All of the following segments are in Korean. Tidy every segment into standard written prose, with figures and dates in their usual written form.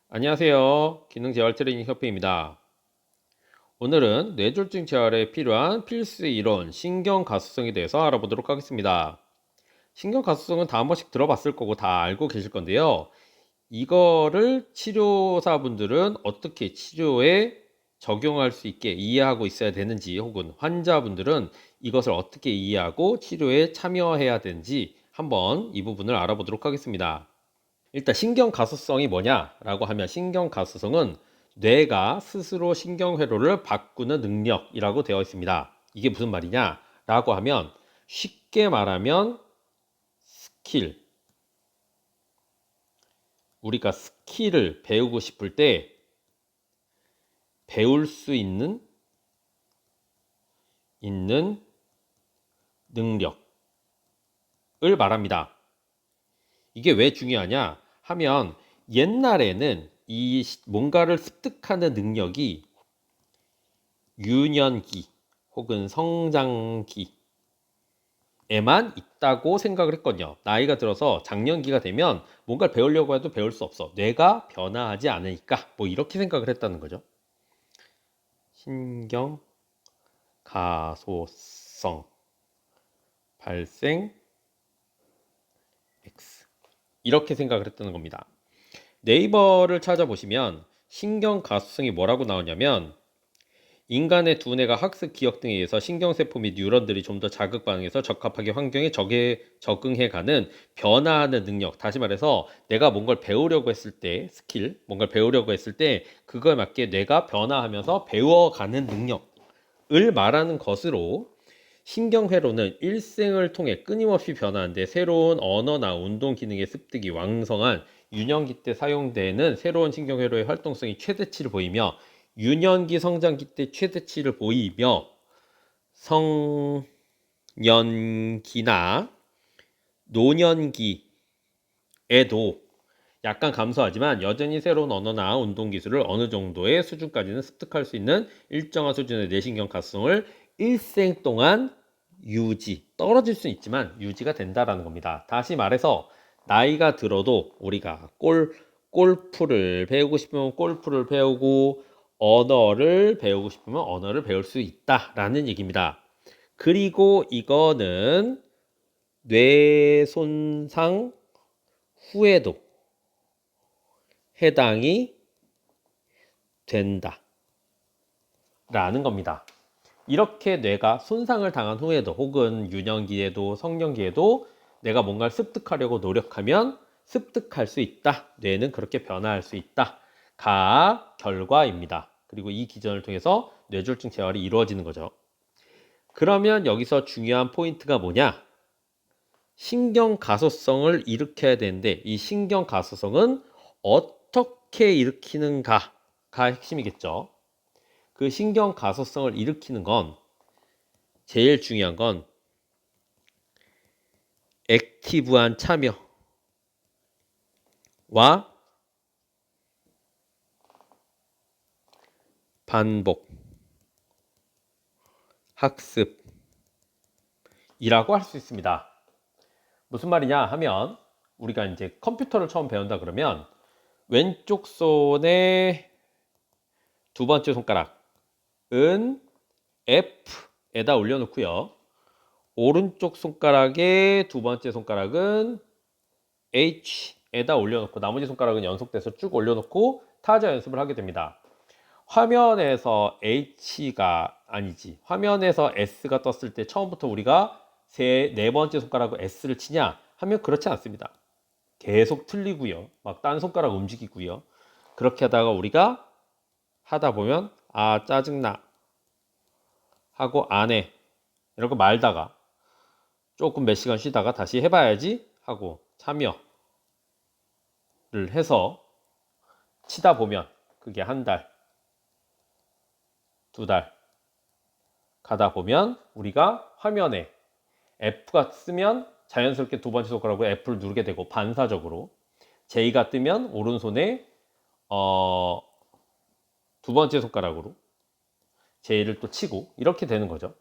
안녕하세요. 기능재활 트레이닝 협회입니다. 오늘은 뇌졸중 재활에 필요한 필수 이론, 신경가소성에 대해서 알아보도록 하겠습니다. 신경가소성은 다 한 번씩 들어봤을 거고 다 알고 계실 건데요. 이거를 치료사분들은 어떻게 치료에 적용할 수 있게 이해하고 있어야 되는지, 혹은 환자분들은 이것을 어떻게 이해하고 치료에 참여해야 되는지 한번 이 부분을 알아보도록 하겠습니다. 일단 신경가소성이 뭐냐라고 하면, 신경가소성은 뇌가 스스로 신경회로를 바꾸는 능력이라고 되어 있습니다. 이게 무슨 말이냐라고 하면, 쉽게 말하면 스킬, 우리가 스킬을 배우고 싶을 때 배울 수 있는 능력을 말합니다. 이게 왜 중요하냐 하면, 옛날에는 이 뭔가를 습득하는 능력이 유년기 혹은 성장기에만 있다고 생각을 했거든요. 나이가 들어서 장년기가 되면 뭔가를 배우려고 해도 배울 수 없어. 뇌가 변화하지 않으니까, 뭐 이렇게 생각을 했다는 거죠. 신경 가소성 발생 X, 이렇게 생각을 했다는 겁니다. 네이버를 찾아보시면 신경 가소성이 뭐라고 나오냐면, 인간의 두뇌가 학습, 기억 등에 의해서 신경세포 및 뉴런들이 좀 더 자극 반응해서 적합하게 환경에 적응해가는 변화하는 능력. 다시 말해서 내가 뭔가를 배우려고 했을 때, 스킬, 뭔가를 배우려고 했을 때 그거에 맞게 뇌가 변화하면서 배워가는 능력을 말하는 것으로, 신경회로는 일생을 통해 끊임없이 변화하는데 새로운 언어나 운동 기능의 습득이 왕성한 유년기 때 사용되는 새로운 신경회로의 활동성이 최대치를 보이며, 유년기 성장기 때 최대치를 보이며, 성년기나 노년기에도 약간 감소하지만 여전히 새로운 언어나 운동 기술을 어느 정도의 수준까지는 습득할 수 있는 일정한 수준의 뇌신경 가성을 일생 동안 떨어질 수는 있지만 유지가 된다라는 겁니다. 다시 말해서 나이가 들어도 우리가 골프를 배우고 싶으면 골프를 배우고, 언어를 배우고 싶으면 언어를 배울 수 있다라는 얘기입니다. 그리고 이거는 뇌 손상 후에도 해당이 된다 라는 겁니다. 이렇게 뇌가 손상을 당한 후에도, 혹은 유년기에도 성년기에도 내가 뭔가를 습득하려고 노력하면 습득할 수 있다. 뇌는 그렇게 변화할 수 있다 가 결과입니다. 그리고 이 기전을 통해서 뇌졸중 재활이 이루어지는 거죠. 그러면 여기서 중요한 포인트가 뭐냐? 신경 가소성을 일으켜야 되는데, 이 신경 가소성은 어떻게 일으키는가가 핵심이겠죠. 그 신경 가소성을 일으키는 건, 제일 중요한 건 액티브한 참여와 반복 학습이라고 할 수 있습니다. 무슨 말이냐 하면, 우리가 이제 컴퓨터를 처음 배운다 그러면 왼쪽 손의 두 번째 손가락은 F에다 올려놓고요, 오른쪽 손가락의 두 번째 손가락은 H에다 올려놓고, 나머지 손가락은 연속돼서 쭉 올려놓고 타자 연습을 하게 됩니다. 화면에서 H가 아니지, 화면에서 S가 떴을 때 처음부터 우리가 네 번째 손가락으로 S를 치냐 하면 그렇지 않습니다. 계속 틀리고요, 막 딴 손가락 움직이고요. 그렇게 하다가 우리가 하다 보면 아 짜증나 하고 안 해 이러고 말다가 조금 몇 시간 쉬다가 다시 해봐야지 하고 참여를 해서 치다 보면, 그게 한 달, 두 달 가다 보면 우리가 화면에 F가 쓰면 자연스럽게 두 번째 손가락으로 F를 누르게 되고, 반사적으로 J가 뜨면 오른손에 두 번째 손가락으로 J를 또 치고, 이렇게 되는 거죠.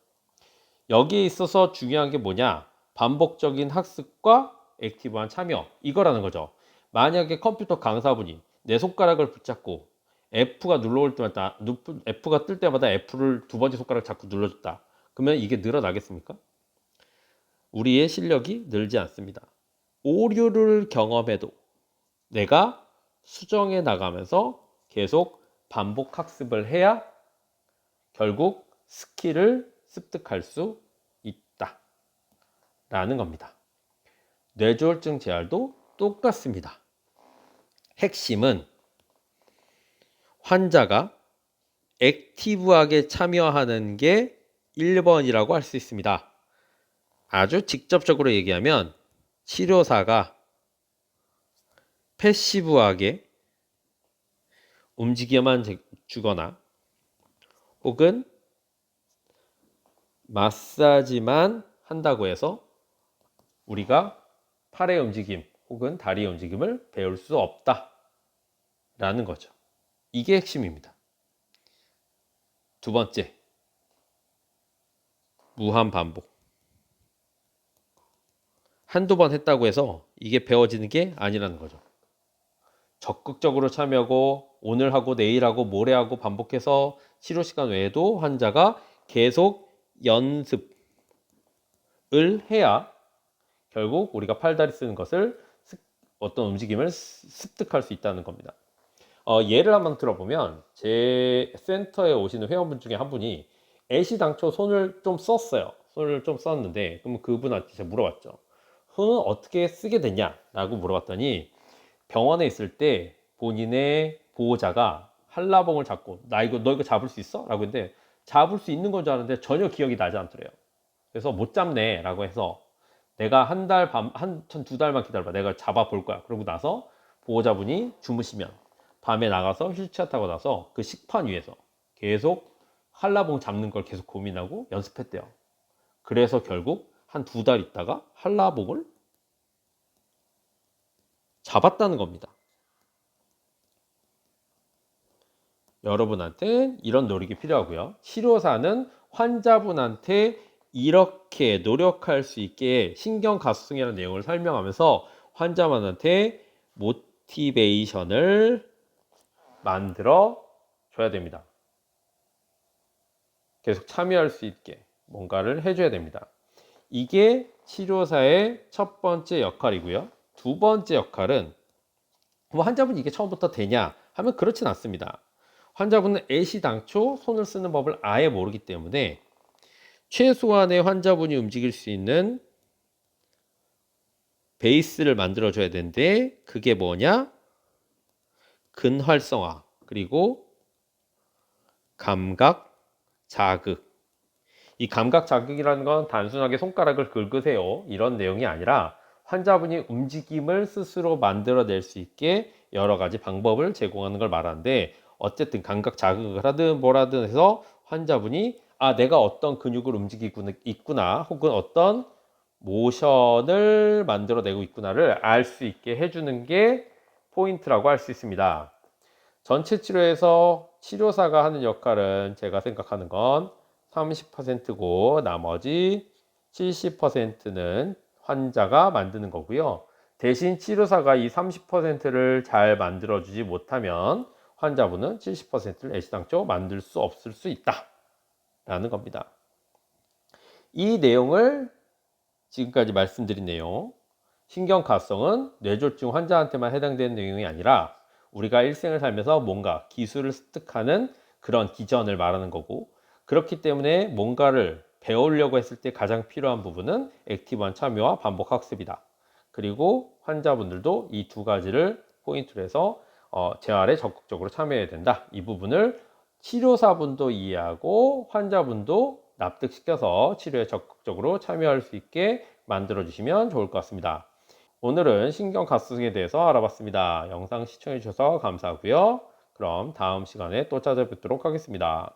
여기에 있어서 중요한 게 뭐냐? 반복적인 학습과 액티브한 참여, 이거라는 거죠. 만약에 컴퓨터 강사분이 내 손가락을 붙잡고 F가 눌러올 때마다 F가 뜰 때마다 F를 두 번째 손가락 자꾸 눌러줬다. 그러면 이게 늘어나겠습니까? 우리의 실력이 늘지 않습니다. 오류를 경험해도 내가 수정해 나가면서 계속 반복 학습을 해야 결국 스킬을 습득할 수 있다 라는 겁니다. 뇌졸중 재활도 똑같습니다. 핵심은 환자가 액티브하게 참여하는 게 1번이라고 할 수 있습니다. 아주 직접적으로 얘기하면 치료사가 패시브하게 움직여만 주거나 혹은 마사지만 한다고 해서 우리가 팔의 움직임 혹은 다리의 움직임을 배울 수 없다 라는 거죠. 이게 핵심입니다. 두 번째, 무한 반복. 한두 번 했다고 해서 이게 배워지는 게 아니라는 거죠. 적극적으로 참여하고 오늘 하고 내일 하고 모레 하고 반복해서 치료 시간 외에도 환자가 계속 연습을 해야 결국 우리가 팔다리 쓰는 것을 어떤 움직임을 습득할 수 있다는 겁니다. 예를 한번 들어보면 제 센터에 오시는 회원분 중에 한 분이 애시당초 손을 좀 썼어요. 손을 좀 썼는데 그럼 그분한테 제가 물어봤죠. 손은 어떻게 쓰게 됐냐? 라고 물어봤더니 병원에 있을 때 본인의 보호자가 한라봉을 잡고 너 이거 잡을 수 있어? 라고 했는데 잡을 수 있는 건 줄 아는데 전혀 기억이 나지 않더래요. 그래서 못 잡네 라고 해서 내가 두 달만 기다려봐. 내가 잡아볼 거야. 그러고 나서 보호자분이 주무시면 밤에 나가서 휠체어 타고 나서 그 식판 위에서 계속 한라봉 잡는 걸 계속 고민하고 연습했대요. 그래서 결국 한 두 달 있다가 한라봉을 잡았다는 겁니다. 여러분한테 이런 노력이 필요하고요. 치료사는 환자분한테 이렇게 노력할 수 있게 신경가소성이라는 내용을 설명하면서 환자분한테 모티베이션을 만들어 줘야 됩니다. 계속 참여할 수 있게 뭔가를 해줘야 됩니다. 이게 치료사의 첫 번째 역할이고요. 두 번째 역할은 환자분이 이게 처음부터 되냐 하면 그렇진 않습니다. 환자분은 애시당초 손을 쓰는 법을 아예 모르기 때문에 최소한의 환자분이 움직일 수 있는 베이스를 만들어 줘야 되는데 그게 뭐냐? 근활성화 그리고 감각 자극. 이 감각 자극이라는 건 단순하게 손가락을 긁으세요 이런 내용이 아니라 환자분이 움직임을 스스로 만들어낼 수 있게 여러 가지 방법을 제공하는 걸 말하는데 어쨌든 감각 자극을 하든 뭐라든 해서 환자분이 내가 어떤 근육을 움직이고 있구나 혹은 어떤 모션을 만들어내고 있구나를 알 수 있게 해주는 게 포인트라고 할 수 있습니다. 전체 치료에서 치료사가 하는 역할은 제가 생각하는 건 30%고 나머지 70%는 환자가 만드는 거고요. 대신 치료사가 이 30%를 잘 만들어주지 못하면 환자분은 70%를 애시당초 만들 수 없을 수 있다 라는 겁니다. 이 내용을 지금까지 말씀드린 내용, 신경가성은 뇌졸중 환자한테만 해당되는 내용이 아니라 우리가 일생을 살면서 뭔가 기술을 습득하는 그런 기전을 말하는 거고, 그렇기 때문에 뭔가를 배우려고 했을 때 가장 필요한 부분은 액티브한 참여와 반복 학습이다. 그리고 환자분들도 이 두 가지를 포인트로 해서 재활에 적극적으로 참여해야 된다. 이 부분을 치료사분도 이해하고 환자분도 납득시켜서 치료에 적극적으로 참여할 수 있게 만들어 주시면 좋을 것 같습니다. 오늘은 신경가소성에 대해서 알아봤습니다. 영상 시청해 주셔서 감사하고요. 그럼 다음 시간에 또 찾아뵙도록 하겠습니다.